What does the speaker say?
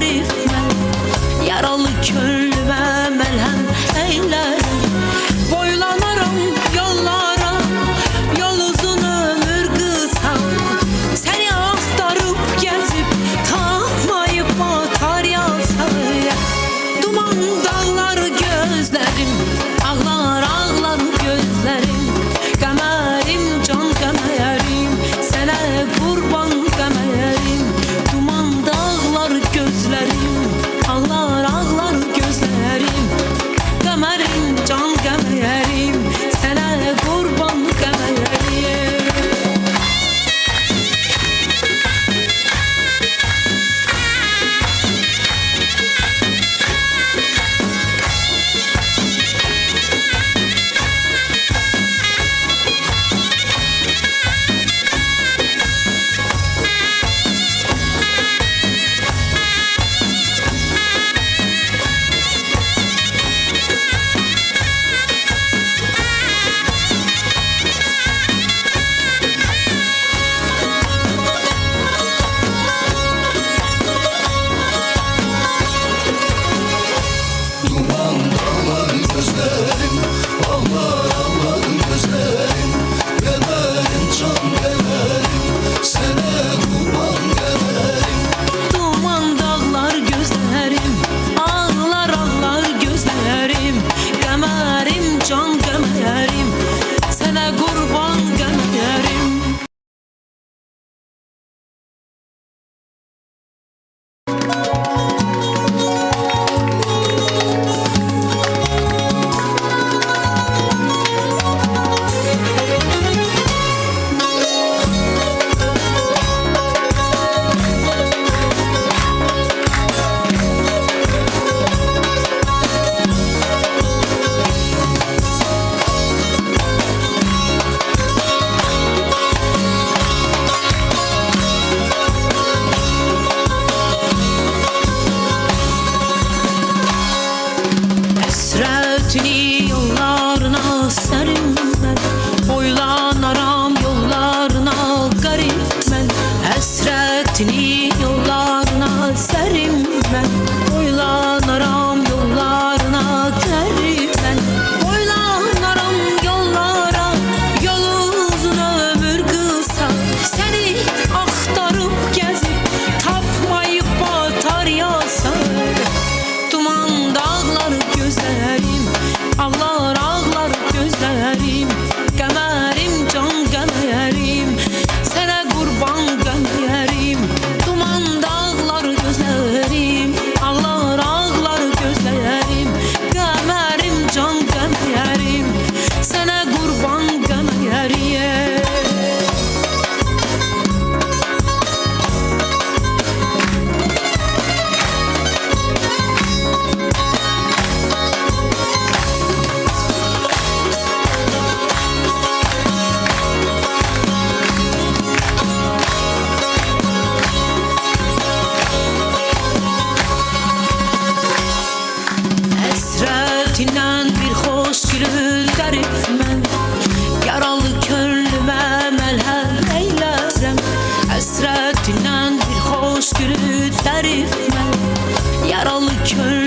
tərif mən. Yaralı könlümə məlhəm eylərim. Boylanaram yollara, yol uzun ömür qısa. Səni axtarıb gəzib tapmayıb batar yasaya. Duman dağlar gözlərim, ağlar ağlar gözlərim. Qəmərim can qəmərim, sənə qurban qəmərim. Duman dağlar gözlərim, ağlar ağlar gözlərim. Qəmərim can qəmərim, sənə qurban qəmərim. Həsrətini yollarına sərim mən, boylanaram yollarına qərib mən. Həsrətini yollarına sərim mən, boylanaram yollarına qərib mən. Boylanaram yollara, yol uzun ömür qısa. Səni axtarıb gəzib tapmayıb batar yasa. Duman dağlar gözlərim, ağlar ağlar gözlərim. Qəmərim can qəmərim, sənə qurban qəmərim. Duman dağlar gözlərim, ağlar ağlar gözlərim. Qəmərim can qəmərim, sənə qurban qəmərim. Həsrətindən bir xoş gülür qərib mən, yaralı könlümə məlhəm eylərəm. Həsrətindən bir xoş gülür qərib mən, yaralı könlümə